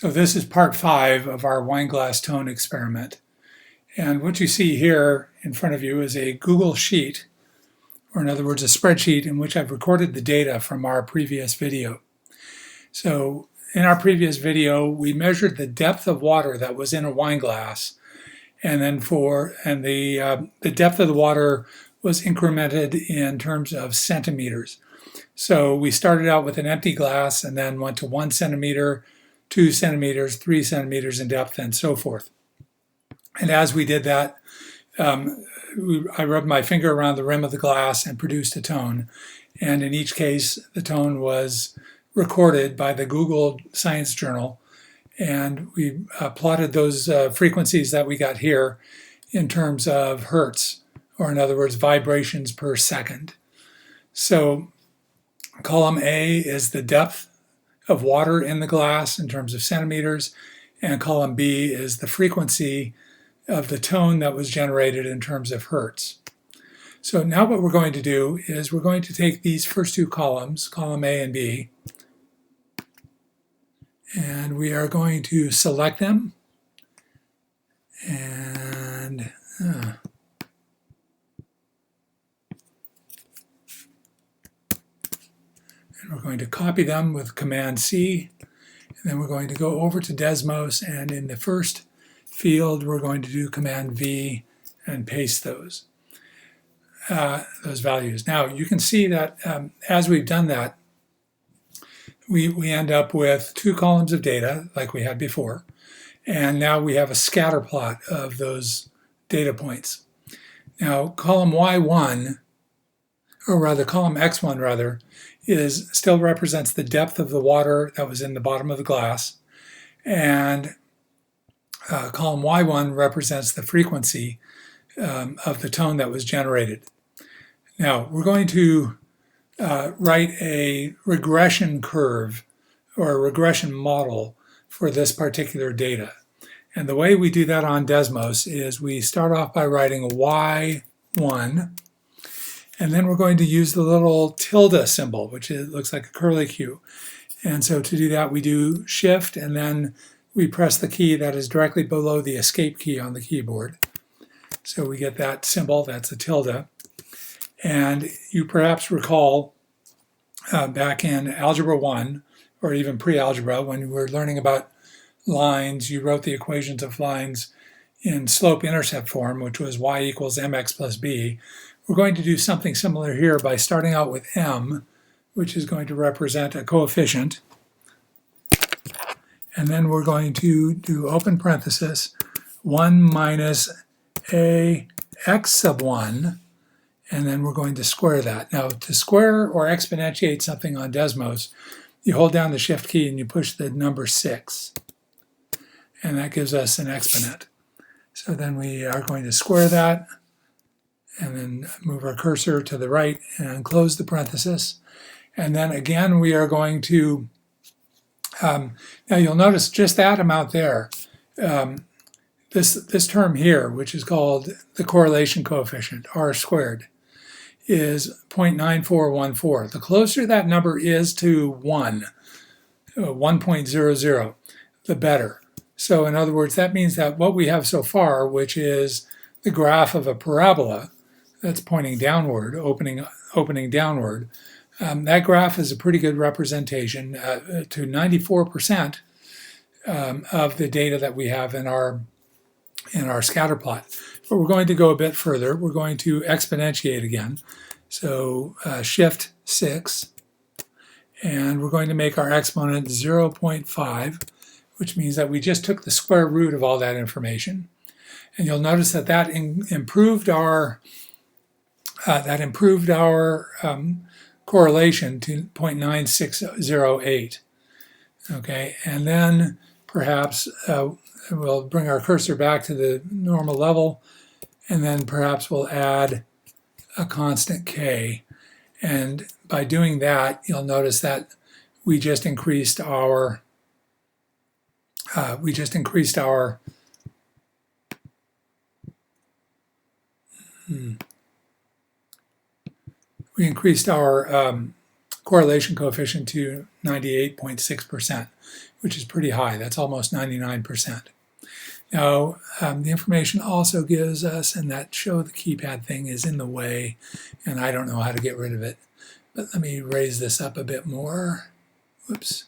So this is part 5 of our wine glass tone experiment. And what you see here in front of you is a Google Sheet, or in other words, a spreadsheet in which I've recorded the data from our previous video. So in our previous video, we measured the depth of water that was in a wine glass, and then the depth of the water was incremented in terms of centimeters. So we started out with an empty glass and then went to 1 centimeter, 2 centimeters, 3 centimeters in depth, and so forth. And as we did that, I rubbed my finger around the rim of the glass and produced a tone. And in each case, the tone was recorded by the Google Science Journal. And we plotted those frequencies that we got here in terms of hertz, or in other words, vibrations per second. So column A is the depth of water in the glass in terms of centimeters, and column B is the frequency of the tone that was generated in terms of hertz. So now what we're going to do is we're going to take these first two columns, column A and B, and we are going to select them, and we're going to copy them with Command C, and then we're going to go over to Desmos, and in the first field we're going to do Command V and paste those values. Now you can see that as we've done that, we end up with two columns of data like we had before, and now we have a scatter plot of those data points. Now column Y1, or rather column X1 rather, still represents the depth of the water that was in the bottom of the glass, and column Y1 represents the frequency of the tone that was generated. Now we're going to write a regression curve or a regression model for this particular data. And the way we do that on Desmos is we start off by writing a Y1, and then we're going to use the little tilde symbol, which looks like a curly Q. And so to do that, we do Shift, and then we press the key that is directly below the escape key on the keyboard. So we get that symbol, that's a tilde. And you perhaps recall back in Algebra 1, or even pre-algebra, when you were learning about lines, you wrote the equations of lines in slope-intercept form, which was y equals mx plus b. We're going to do something similar here by starting out with m, which is going to represent a coefficient. And then we're going to do open parenthesis, 1 minus a x sub 1, and then we're going to square that. Now, to square or exponentiate something on Desmos, you hold down the Shift key and you push the number 6, and that gives us an exponent. So then we are going to square that, and then move our cursor to the right and close the parenthesis. And then again, we are going to, now you'll notice just that amount there, this term here, which is called the correlation coefficient, r squared, is 0.9414. The closer that number is to 1, 1.00, the better. So in other words, that means that what we have so far, which is the graph of a parabola that's pointing downward, opening downward, that graph is a pretty good representation to 94% of the data that we have in our scatter plot. But we're going to go a bit further. We're going to exponentiate again. So Shift 6, and we're going to make our exponent 0.5, which means that we just took the square root of all that information. And you'll notice that that improved our correlation to 0.9608. Okay, and then perhaps we'll bring our cursor back to the normal level, and then perhaps we'll add a constant k. And by doing that, you'll notice that we just increased our correlation coefficient to 98.6%, which is pretty high. That's almost 99%. Now, the information also gives us, and that show the keypad thing is in the way, and I don't know how to get rid of it. But let me raise this up a bit more. Whoops.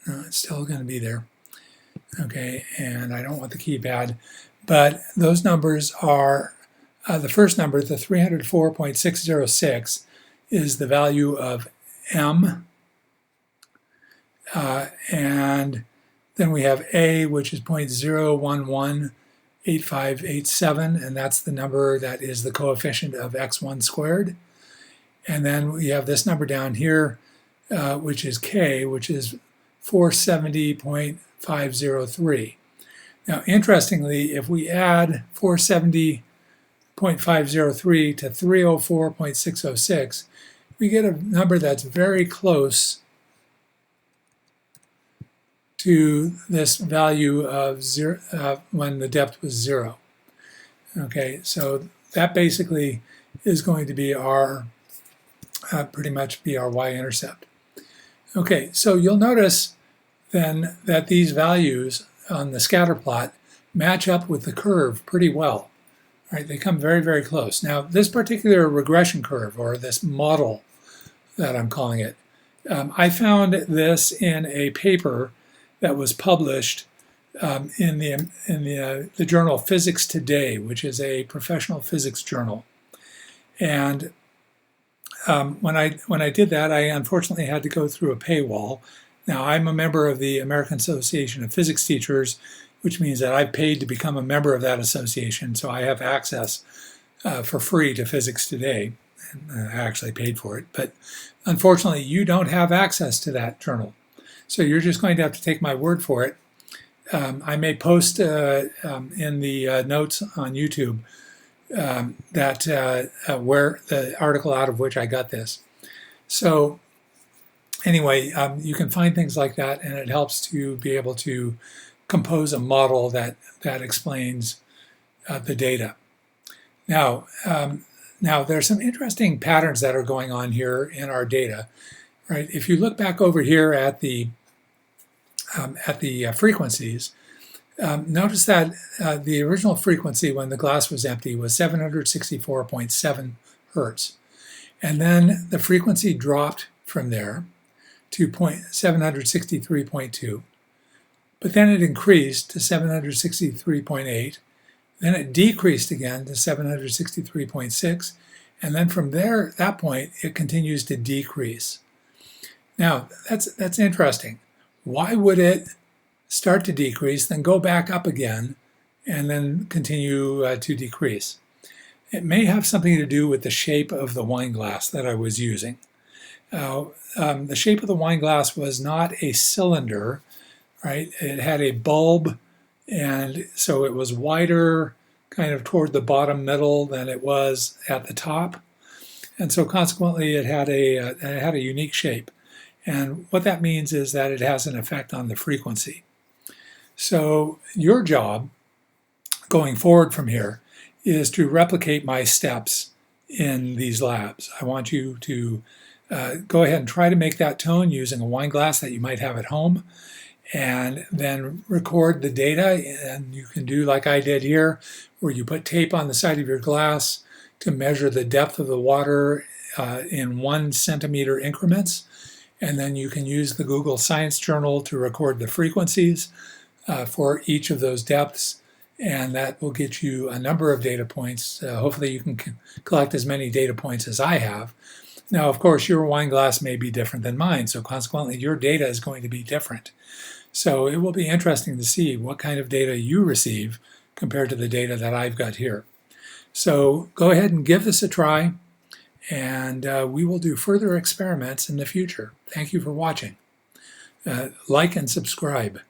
No, it's still going to be there. Okay, and I don't want the keypad. But those numbers are, the first number, the 304.606, is the value of M. And then we have A, which is 0.0118587, and that's the number that is the coefficient of x1 squared. And then we have this number down here, which is K, which is 470.503. Now, interestingly, if we add 470.503 to 304.606, we get a number that's very close to this value of 0 when the depth was 0. Okay, so that basically is going to be our, pretty much be our y-intercept. Okay, so you'll notice then that these values on the scatter plot match up with the curve pretty well. Right, they come very, very close. Now, this particular regression curve, or this model that I'm calling it, I found this in a paper that was published in the journal Physics Today, which is a professional physics journal. And when I did that, I unfortunately had to go through a paywall. Now, I'm a member of the American Association of Physics Teachers, which means that I've paid to become a member of that association, so I have access for free to Physics Today. I actually paid for it, but unfortunately, you don't have access to that journal. So you're just going to have to take my word for it. I may post in the notes on YouTube that where the article out of which I got this. So anyway, you can find things like that, and it helps to be able to compose a model that explains the data. Now, there's some interesting patterns that are going on here in our data. Right? If you look back over here at the frequencies, notice that the original frequency when the glass was empty was 764.7 hertz. And then the frequency dropped from there to 763.2. But then it increased to 763.8. Then it decreased again to 763.6. And then from there, that point, it continues to decrease. Now, that's interesting. Why would it start to decrease, then go back up again, and then continue to decrease? It may have something to do with the shape of the wine glass that I was using. The shape of the wine glass was not a cylinder, right? It had a bulb, and so it was wider kind of toward the bottom middle than it was at the top. And so consequently, it had a unique shape. And what that means is that it has an effect on the frequency. So your job going forward from here is to replicate my steps in these labs. I want you to go ahead and try to make that tone using a wine glass that you might have at home, and then record the data. And you can do like I did here, where you put tape on the side of your glass to measure the depth of the water in 1 centimeter increments. And then you can use the Google Science Journal to record the frequencies for each of those depths. And that will get you a number of data points. Hopefully you can collect as many data points as I have. Now, of course, your wine glass may be different than mine, so consequently your data is going to be different. So it will be interesting to see what kind of data you receive compared to the data that I've got here. So go ahead and give this a try, and we will do further experiments in the future. Thank you for watching. Like and subscribe.